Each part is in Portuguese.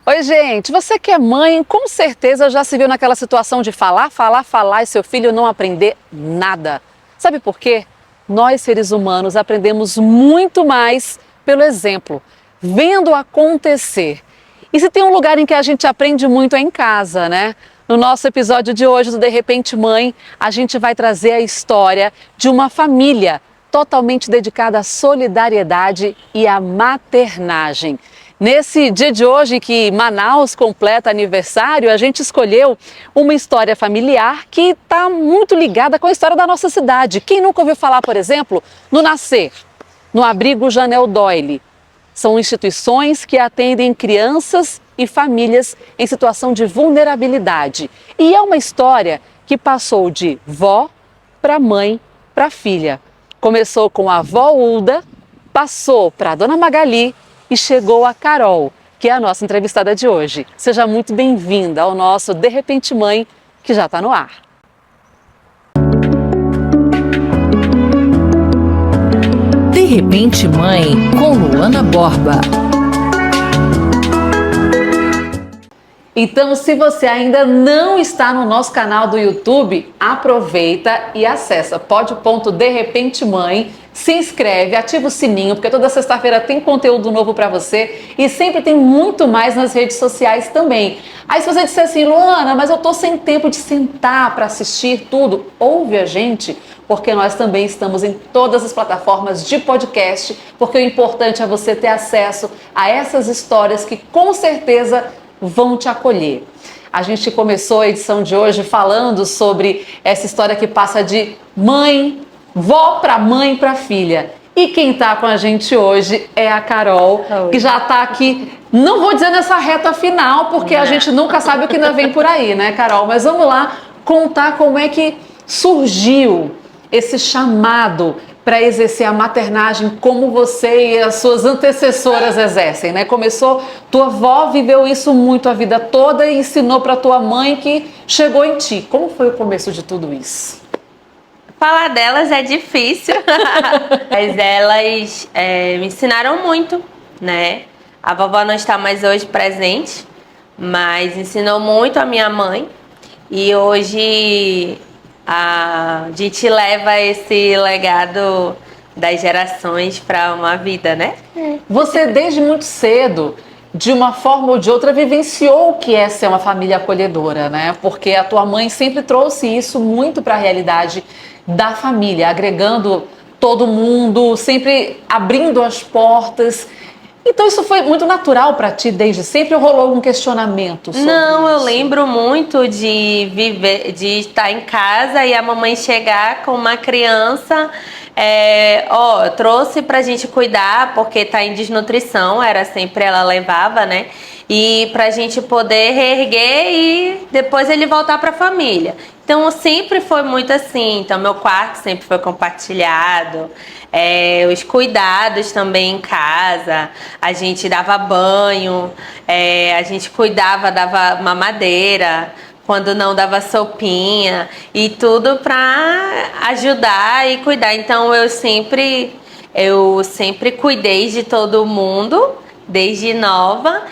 Oi, gente, você que é mãe, com certeza já se viu naquela situação de falar e seu filho não aprender nada. Sabe por quê? Nós, seres humanos, aprendemos muito mais pelo exemplo, vendo acontecer. E se tem um lugar em que a gente aprende muito é em casa, né? No nosso episódio de hoje do De Repente Mãe, a gente vai trazer a história de uma família totalmente dedicada à solidariedade e à maternagem. Nesse dia de hoje que Manaus completa aniversário, a gente escolheu uma história familiar que está muito ligada com a história da nossa cidade. Quem nunca ouviu falar, por exemplo, no Nascer, no Abrigo Janel Doyle? São instituições que atendem crianças e famílias em situação de vulnerabilidade. E é uma história que passou de vó para mãe para filha. Começou com a avó Ulda, passou para a dona Magali e chegou a Carol, que é a nossa entrevistada de hoje. Seja muito bem-vinda ao nosso De Repente Mãe, que já está no ar. De Repente Mãe, com Luana Borba. Então, se você ainda não está no nosso canal do YouTube, aproveita e acessa pod.de repente mãe, se inscreve, ativa o sininho, porque toda sexta-feira tem conteúdo novo para você e sempre tem muito mais nas redes sociais também. Aí se você disser assim, Luana, mas eu tô sem tempo de sentar para assistir tudo, ouve a gente, porque nós também estamos em todas as plataformas de podcast, porque o importante é você ter acesso a essas histórias que com certeza vão te acolher. A gente começou a edição de hoje falando sobre essa história que passa de mãe, vó para mãe para filha. E quem está com a gente hoje é a Carol, que já está aqui, não vou dizer nessa reta final, porque a gente nunca sabe o que ainda vem por aí, né, Carol? Mas vamos lá contar como é que surgiu esse chamado para exercer a maternagem como você e as suas antecessoras exercem, né? Começou, tua avó viveu isso muito a vida toda e ensinou para tua mãe que chegou em ti. Como foi o começo de tudo isso? Falar delas é difícil, mas elas me ensinaram muito, né? A vovó não está mais hoje presente, mas ensinou muito a minha mãe e hoje a gente leva esse legado das gerações para uma vida, né? Você desde muito cedo, de uma forma ou de outra, vivenciou o que é ser uma família acolhedora, né? Porque a tua mãe sempre trouxe isso muito para a realidade da família, agregando todo mundo, sempre abrindo as portas. Então isso foi muito natural para ti desde sempre ou rolou um questionamento sobre Não, eu isso? lembro muito de estar em casa e a mamãe chegar com uma criança, trouxe pra gente cuidar porque tá em desnutrição, era sempre ela levava, né? E pra gente poder reerguer e depois ele voltar pra família. Então sempre foi muito assim, então meu quarto sempre foi compartilhado, os cuidados também em casa, a gente dava banho, a gente cuidava, dava mamadeira, quando não dava sopinha e tudo para ajudar e cuidar. Então eu sempre cuidei de todo mundo, desde nova.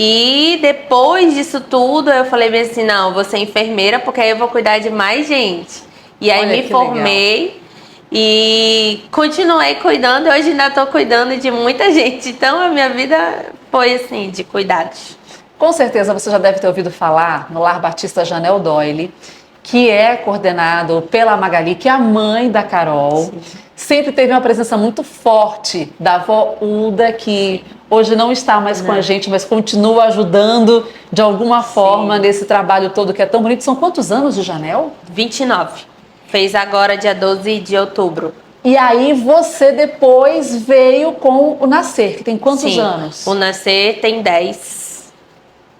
E depois disso tudo, eu falei bem assim, não, vou ser enfermeira, porque aí eu vou cuidar de mais gente. E aí me formei e continuei cuidando, hoje ainda estou cuidando de muita gente. Então a minha vida foi assim, de cuidados. Com certeza você já deve ter ouvido falar no Lar Batista Janel Doyle, que é coordenado pela Magali, que é a mãe da Carol. Sim. Sempre teve uma presença muito forte da avó Ulda, que hoje não está mais com a gente, mas continua ajudando de alguma forma nesse trabalho todo que é tão bonito. São quantos anos de Janel? 29. Fez agora dia 12 de outubro. E aí você depois veio com o Nascer, que tem quantos anos? O Nascer tem 10.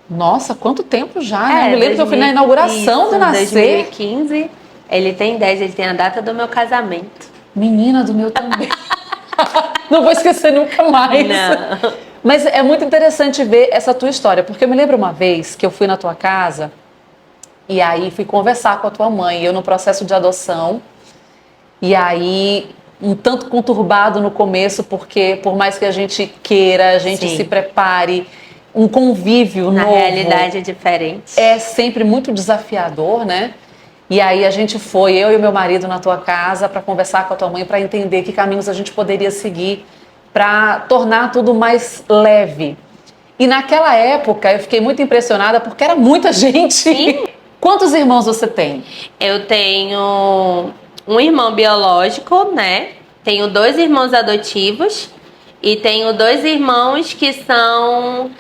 Nossa, quanto tempo já, né? Eu me lembro que eu fui na inauguração do Nascer. 2015, ele tem 10, ele tem a data do meu casamento. Menina, do meu também. Não vou esquecer nunca mais. Não. Mas é muito interessante ver essa tua história, porque eu me lembro uma vez que eu fui na tua casa e aí fui conversar com a tua mãe, eu no processo de adoção, e aí um tanto conturbado no começo, porque por mais que a gente queira, a gente se prepare, um convívio Na novo. realidade é diferente. É sempre muito desafiador, né? E aí a gente foi, eu e o meu marido, na tua casa para conversar com a tua mãe, para entender que caminhos a gente poderia seguir para tornar tudo mais leve. E naquela época eu fiquei muito impressionada porque era muita gente. Sim. Quantos irmãos você tem? Eu tenho um irmão biológico, né? Tenho 2 irmãos adotivos e tenho 2 irmãos que são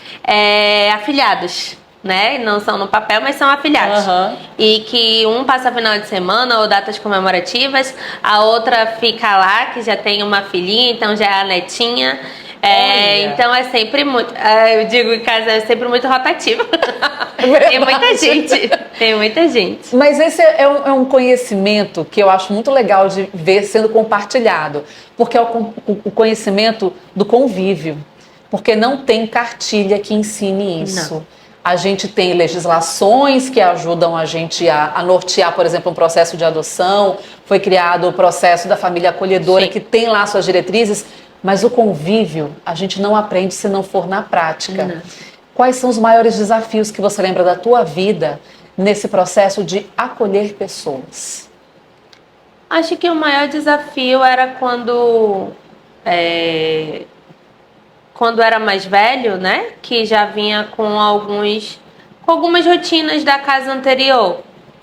afilhados, né? Não são no papel, mas são afilhados. Aham. E que um passa final de semana ou datas comemorativas, a outra fica lá, que já tem uma filhinha, então já é a netinha. Então é sempre muito. Eu digo em casa, é sempre muito rotativo. Tem muita gente. Tem muita gente. Mas esse é um conhecimento que eu acho muito legal de ver sendo compartilhado, porque é o conhecimento do convívio, porque não tem cartilha que ensine isso. Não. A gente tem legislações que ajudam a gente a nortear, por exemplo, um processo de adoção, foi criado o processo da família acolhedora, Sim. que tem lá suas diretrizes, mas o convívio a gente não aprende se não for na prática. Não. Quais são os maiores desafios que você lembra da tua vida nesse processo de acolher pessoas? Acho que o maior desafio era quando era mais velho, né? Que já vinha com algumas rotinas da casa anterior,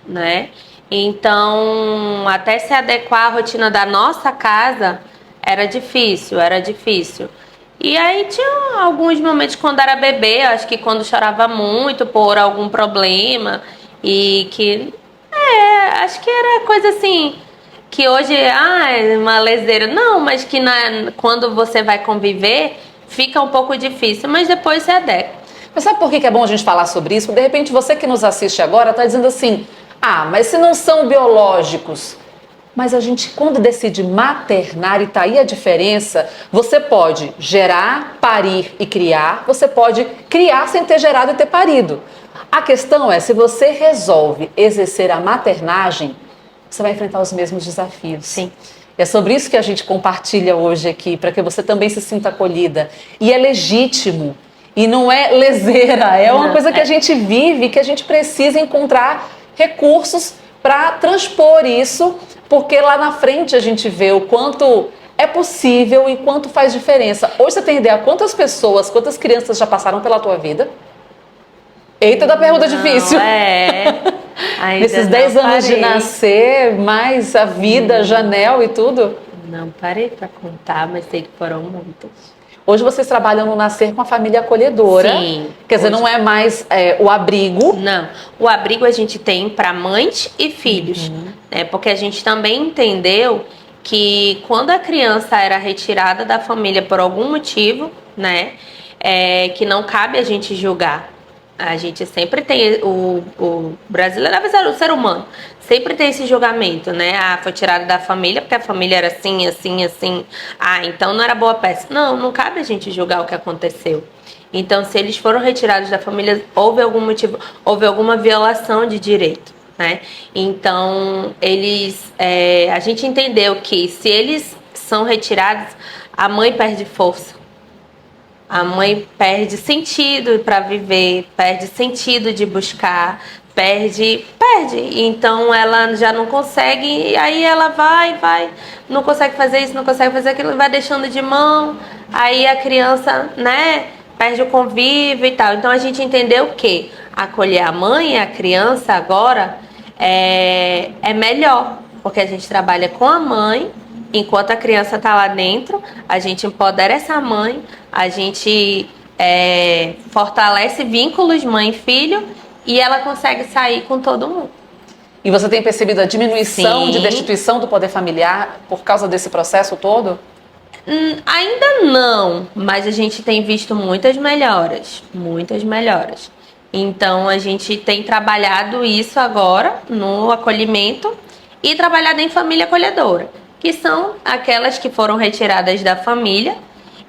né? Então, até se adequar à rotina da nossa casa era difícil. E aí tinha alguns momentos quando era bebê, acho que quando chorava muito por algum problema e que acho que era coisa assim que hoje é uma leseira, não, mas que quando você vai conviver fica um pouco difícil, mas depois se adequa. Mas sabe por que é bom a gente falar sobre isso? De repente você que nos assiste agora está dizendo assim, mas se não são biológicos. Mas a gente, quando decide maternar, e tá aí a diferença, você pode gerar, parir e criar, você pode criar sem ter gerado e ter parido. A questão é, se você resolve exercer a maternagem, você vai enfrentar os mesmos desafios. Sim. É sobre isso que a gente compartilha hoje aqui, para que você também se sinta acolhida. E é legítimo, e não é leseira, é uma coisa que a gente vive, que a gente precisa encontrar recursos para transpor isso, porque lá na frente a gente vê o quanto é possível e quanto faz diferença. Hoje você tem ideia quantas pessoas, quantas crianças já passaram pela tua vida? Eita, da pergunta difícil. Nesses 10 anos de nascer, mais a vida, Janel e tudo? Não parei para contar, mas sei que foram muitas. Hoje vocês trabalham no Nascer com a família acolhedora. Sim. Quer dizer, não é mais o abrigo. Não. O abrigo a gente tem para mães e filhos. Né? Porque a gente também entendeu que quando a criança era retirada da família por algum motivo, né? Que não cabe a gente julgar. A gente sempre tem, o brasileiro, o ser humano, sempre tem esse julgamento, né? Foi tirado da família porque a família era assim, assim, assim. Então não era boa peça. Não cabe a gente julgar o que aconteceu. Então, se eles foram retirados da família, houve algum motivo, houve alguma violação de direito, né? Então, a gente entendeu que se eles são retirados, a mãe perde força. A mãe perde sentido para viver, perde sentido de buscar, perde. Então ela já não consegue, e aí ela vai, não consegue fazer isso, não consegue fazer aquilo, vai deixando de mão, aí a criança, né, perde o convívio e tal. Então a gente entendeu que acolher a mãe e a criança agora é melhor, porque a gente trabalha com a mãe. Enquanto a criança está lá dentro, a gente empodera essa mãe, a gente fortalece vínculos mãe e filho e ela consegue sair com todo mundo. E você tem percebido a diminuição Sim. de destituição do poder familiar por causa desse processo todo? Ainda não, mas a gente tem visto muitas melhoras. Então a gente tem trabalhado isso agora no acolhimento e trabalhado em família acolhedora, que são aquelas que foram retiradas da família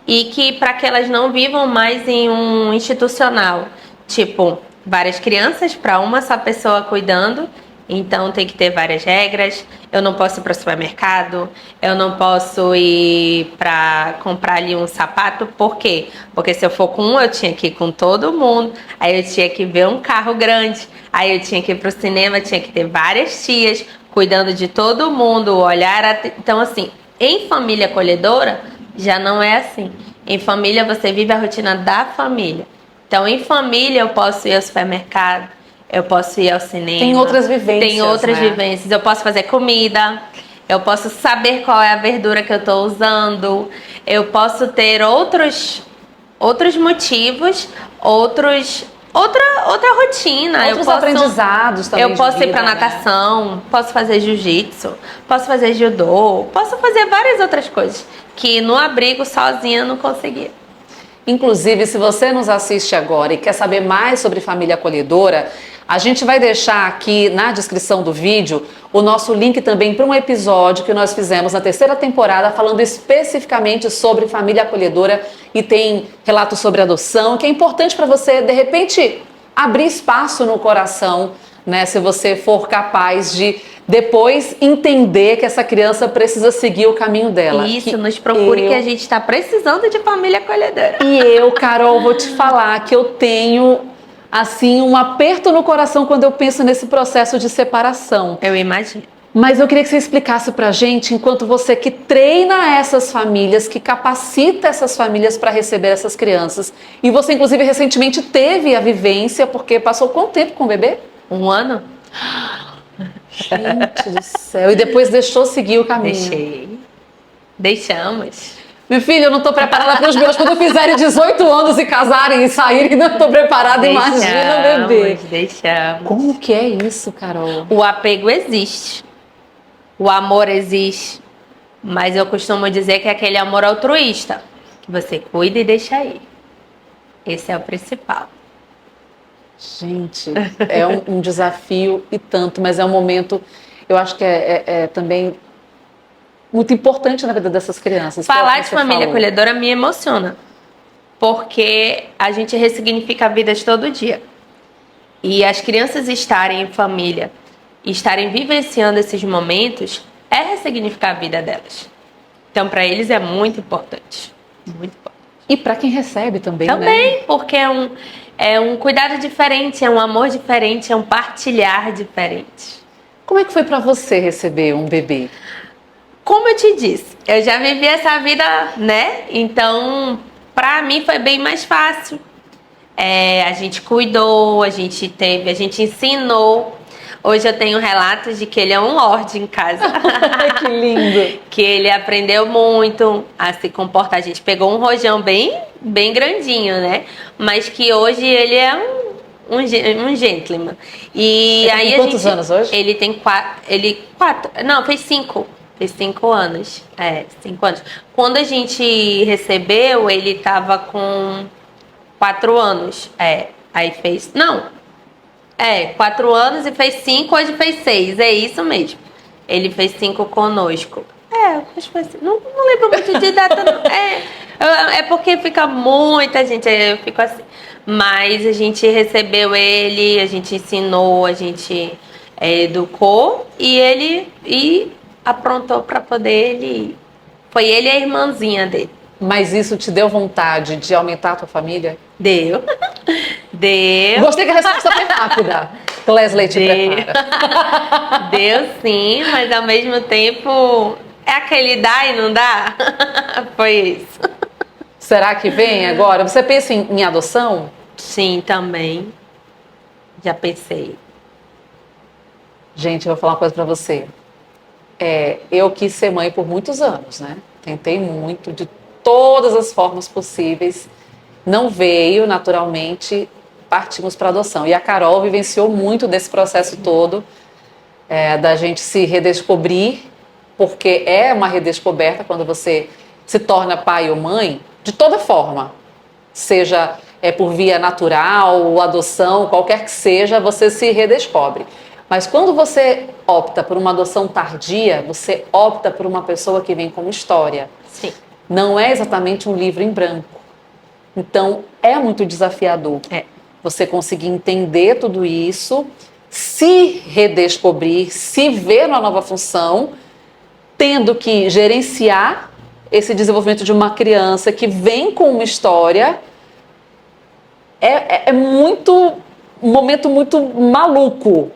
e que para que elas não vivam mais em um institucional, tipo várias crianças para uma só pessoa cuidando Então tem que ter várias regras. Eu não posso ir para o supermercado, eu não posso ir para comprar ali um sapato. Por quê? Porque se eu for com um, eu tinha que ir com todo mundo. Aí eu tinha que ver um carro grande. Aí eu tinha que ir para o cinema, tinha que ter várias tias cuidando de todo mundo, o olhar. Então, assim, em família acolhedora, já não é assim. Em família, você vive a rotina da família. Então, em família, eu posso ir ao supermercado, eu posso ir ao cinema. Tem outras vivências. Tem outras né? vivências. Eu posso fazer comida, eu posso saber qual é a verdura que eu estou usando, eu posso ter outros motivos, outra rotina. Outros aprendizados também. Eu posso ir para natação, posso fazer jiu-jitsu, posso fazer judô, posso fazer várias outras coisas que no abrigo sozinha eu não conseguia. Inclusive, se você nos assiste agora e quer saber mais sobre família acolhedora, a gente vai deixar aqui na descrição do vídeo o nosso link também para um episódio que nós fizemos na 3ª temporada falando especificamente sobre família acolhedora e tem relatos sobre adoção, que é importante para você, de repente, abrir espaço no coração, né? Se você for capaz de depois entender que essa criança precisa seguir o caminho dela. Isso, nos procure que a gente está precisando de família acolhedora. E eu, Carol, vou te falar que eu tenho, assim, um aperto no coração quando eu penso nesse processo de separação. Eu imagino. Mas eu queria que você explicasse pra gente, enquanto você que treina essas famílias, que capacita essas famílias para receber essas crianças. E você, inclusive, recentemente teve a vivência, porque passou quanto tempo com o bebê? 1 ano? Gente do céu. E depois deixou seguir o caminho. Deixei. Deixamos. Meu filho, eu não tô preparada para os meus. Quando fizerem 18 anos e casarem e saírem, não tô preparada. Imagina o bebê. Deixamos. Como que é isso, Carol? O apego existe. O amor existe. Mas eu costumo dizer que é aquele amor altruísta. Que você cuida e deixa ir. Esse é o principal. Gente, é um desafio e tanto, mas é um momento, eu acho que é também muito importante na vida dessas crianças. Falar de família acolhedora me emociona, porque a gente ressignifica a vida de todo dia. E as crianças estarem em família, estarem vivenciando esses momentos, é ressignificar a vida delas. Então, para eles é muito importante. Muito importante. E para quem recebe também, né? Também, porque é um cuidado diferente, é um amor diferente, é um partilhar diferente. Como é que foi para você receber um bebê? Como eu te disse, eu já vivi essa vida, né? Então, pra mim foi bem mais fácil. A gente cuidou, a gente ensinou. Hoje eu tenho relatos de que ele é um lorde em casa. Que lindo! Que ele aprendeu muito a se comportar. A gente pegou um rojão bem grandinho, né? Mas que hoje ele é um gentleman. E ele aí tem quantos anos hoje? Ele tem 4. Não, fez 5. Fez 5 anos. 5 anos. Quando a gente recebeu, ele tava com 4 anos. Aí fez. Não. 4 anos e fez 5, hoje fez 6. É isso mesmo. Ele fez 5 conosco. Acho que foi assim. Não lembro muito de data, não. É porque fica muita gente, eu fico assim. Mas a gente recebeu ele, a gente ensinou, a gente educou e ele aprontou para poder ele ir. Foi ele e a irmãzinha dele. Mas isso te deu vontade de aumentar a tua família? Deu. Gostei que a resposta foi rápida. Leslie te prepara. Deu sim, mas ao mesmo tempo é aquele dá e não dá. Foi isso. Será que vem agora? Você pensa em adoção? Sim, também. Já pensei. Gente, eu vou falar uma coisa pra você. Eu quis ser mãe por muitos anos, né? Tentei muito, de todas as formas possíveis. Não veio, naturalmente, partimos para adoção. E a Carol vivenciou muito desse processo todo, da gente se redescobrir, porque é uma redescoberta quando você se torna pai ou mãe, de toda forma. Seja por via natural, ou adoção, qualquer que seja, você se redescobre. Mas quando você opta por uma adoção tardia, você opta por uma pessoa que vem como história. Sim. Não é exatamente um livro em branco. Então, é muito desafiador você conseguir entender tudo isso se redescobrir, se ver numa nova função, tendo que gerenciar esse desenvolvimento de uma criança que vem com uma história. É um momento muito maluco,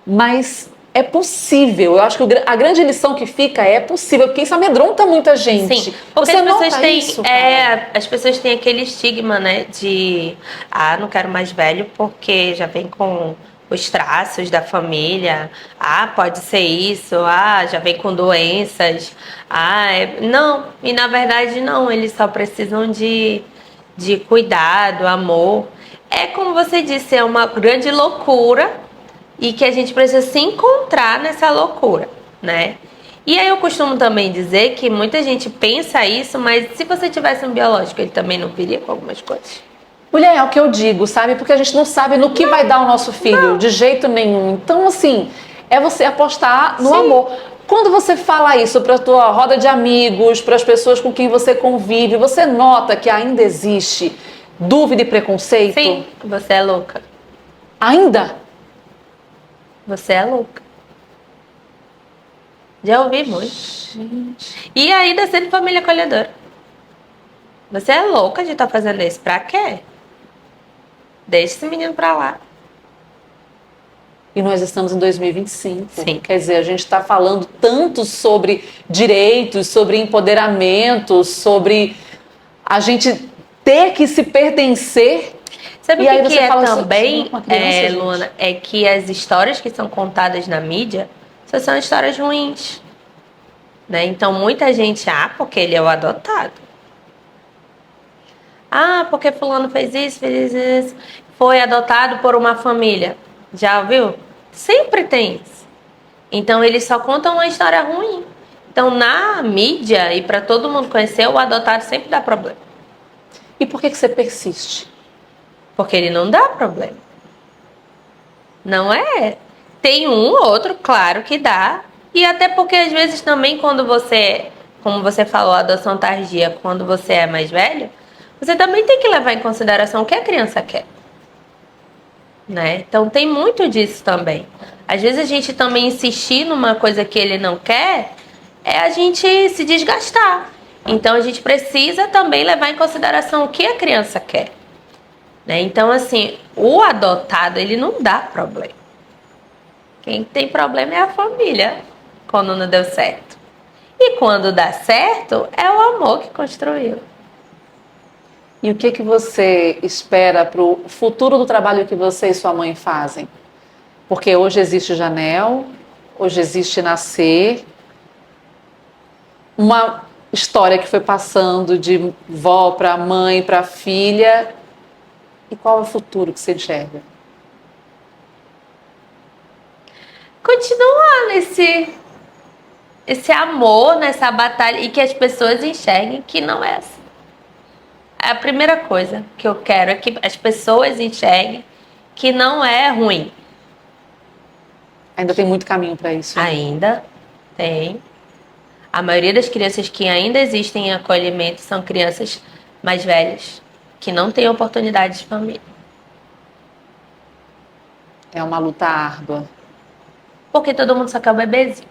mas é possível. Eu acho que a grande lição que fica é possível, porque isso amedronta muita gente. Sim, porque Você as pessoas nota têm, isso, as pessoas têm aquele estigma, né, de não quero mais velho porque já vem com os traços da família, pode ser isso, já vem com doenças, não, e na verdade não, eles só precisam de cuidado, amor. É como você disse, é uma grande loucura e que a gente precisa se encontrar nessa loucura, né? E aí eu costumo também dizer que muita gente pensa isso, mas se você tivesse um biológico, ele também não viria com algumas coisas? Mulher, é o que eu digo, sabe? Porque a gente não sabe no que vai dar o nosso filho, de jeito nenhum. Então, assim, é você apostar no amor. Quando você fala isso para a tua roda de amigos, para as pessoas com quem você convive, você nota que ainda existe dúvida e preconceito? Sim, você é louca. Ainda? Você é louca. Já ouvi muito. Gente. E ainda sendo família acolhedora. Você é louca de estar fazendo isso. Pra quê? Deixa esse menino pra lá. E nós estamos em 2025. Sim. Quer dizer, a gente está falando tanto sobre direitos, sobre empoderamento, sobre a gente ter que se pertencer. Sabe E aí o que você é fala também, com a criança, gente? Luana? É que as histórias que são contadas na mídia só são histórias ruins. Né? Então, muita gente, porque ele é o adotado. Porque fulano fez isso, foi adotado por uma família. Já ouviu? Sempre tem isso. Então, eles só contam uma história ruim. Então, na mídia, e para todo mundo conhecer, o adotado sempre dá problema. E por que você persiste? Porque ele não dá problema. Não é? Tem um ou outro, claro que dá. E até porque, às vezes, também, quando você, como você falou, adoção tardia, quando você é mais velho, você também tem que levar em consideração o que a criança quer. Né? Então, tem muito disso também. Às vezes, a gente também insistir numa coisa que ele não quer, é a gente se desgastar. Então, a gente precisa também levar em consideração o que a criança quer. Né? Então, assim, o adotado, ele não dá problema. Quem tem problema é a família, quando não deu certo. E quando dá certo, é o amor que construiu. E o que você espera para o futuro do trabalho que você e sua mãe fazem? Porque hoje existe Janel, hoje existe Nascer, uma história que foi passando de vó para mãe, para filha. E qual é o futuro que você enxerga? Continuar esse amor, nessa batalha, e que as pessoas enxerguem que não é assim. A primeira coisa que eu quero é que as pessoas enxerguem que não é ruim. Ainda tem muito caminho para isso. Né? Ainda tem. A maioria das crianças que ainda existem em acolhimento são crianças mais velhas, que não têm oportunidade de família. É uma luta árdua. Porque todo mundo só quer o bebezinho.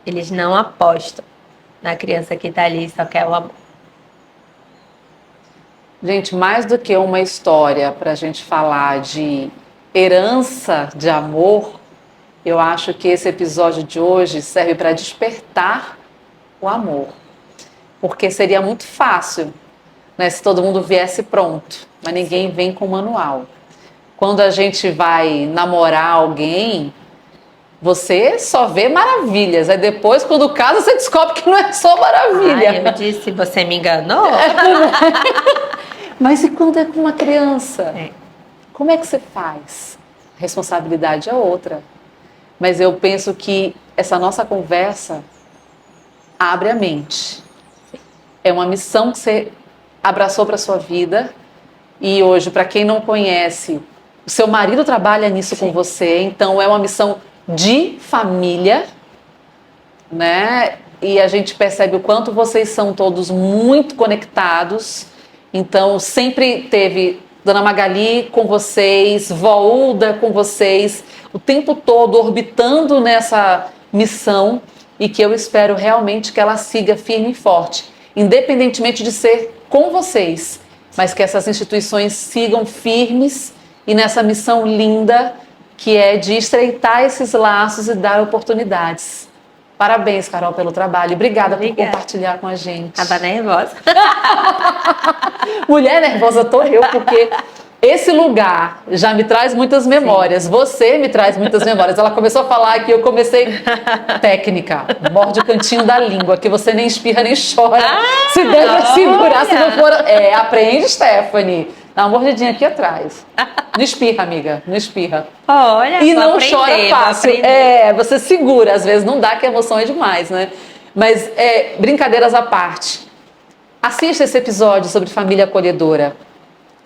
Eles não apostam na criança que está ali e só quer o amor. Gente, mais do que uma história para a gente falar de herança de amor, eu acho que esse episódio de hoje serve para despertar o amor. Porque seria muito fácil, né, se todo mundo viesse pronto, mas ninguém vem com manual. Quando a gente vai namorar alguém, você só vê maravilhas. Aí depois, quando casa, você descobre que não é só maravilha. Eu disse, você me enganou? Mas e quando é com uma criança? É. Como é que você faz? A responsabilidade é outra. Mas eu penso que essa nossa conversa abre a mente. É uma missão que você abraçou para sua vida. E hoje, para quem não conhece, o seu marido trabalha nisso com você. Então, é uma missão de família, né? E a gente percebe o quanto vocês são todos muito conectados. Então, sempre teve Dona Magali com vocês, vó Ulda com vocês, o tempo todo orbitando nessa missão e que eu espero realmente que ela siga firme e forte, independentemente de ser com vocês, mas que essas instituições sigam firmes e nessa missão linda que é de estreitar esses laços e dar oportunidades. Parabéns, Carol, pelo trabalho. Obrigada por compartilhar com a gente. Tava nervosa. Mulher nervosa tô eu, porque esse lugar já me traz muitas memórias. Sim. Você me traz muitas memórias. Ela começou a falar que eu comecei técnica, morde o cantinho da língua, que você nem espirra nem chora. Se der pra segurar, se não for... aprende, Stephanie. Dá uma mordidinha aqui atrás. Não espirra, amiga, não espirra. Olha, e não chora fácil. Você segura, às vezes não dá, que a emoção é demais, né? Mas, brincadeiras à parte. Assista esse episódio sobre família acolhedora.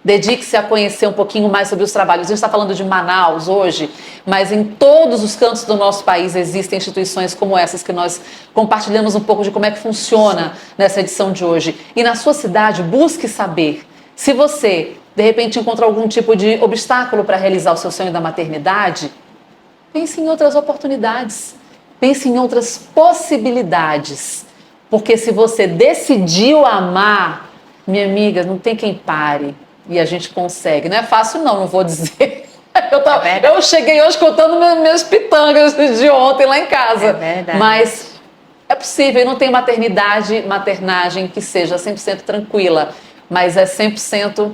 Dedique-se a conhecer um pouquinho mais sobre os trabalhos. A gente está falando de Manaus hoje, mas em todos os cantos do nosso país existem instituições como essas que nós compartilhamos um pouco de como é que funciona nessa edição de hoje. E na sua cidade, busque saber. Se você, de repente, encontra algum tipo de obstáculo para realizar o seu sonho da maternidade, pense em outras oportunidades, pense em outras possibilidades. Porque se você decidiu amar, minha amiga, não tem quem pare. E a gente consegue. Não é fácil não vou dizer. Eu cheguei hoje contando meus pitangas de ontem lá em casa. É verdade. Mas é possível, e não tem maternagem que seja 100% tranquila. Mas é 100%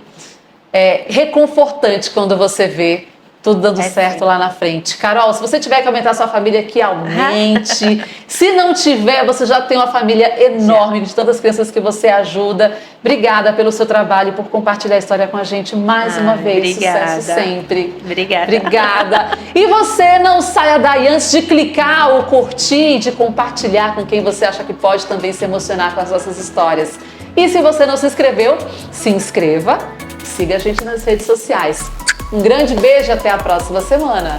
reconfortante quando você vê tudo dando certo lá na frente. Carol, se você tiver que aumentar sua família, que aumente. Se não tiver, você já tem uma família enorme de tantas crianças que você ajuda. Obrigada pelo seu trabalho e por compartilhar a história com a gente mais uma vez. Obrigada. Sucesso sempre. Obrigada. E você não saia daí antes de clicar ou curtir, de compartilhar com quem você acha que pode também se emocionar com as nossas histórias. E se você não se inscreveu, se inscreva, siga a gente nas redes sociais. Um grande beijo e até a próxima semana.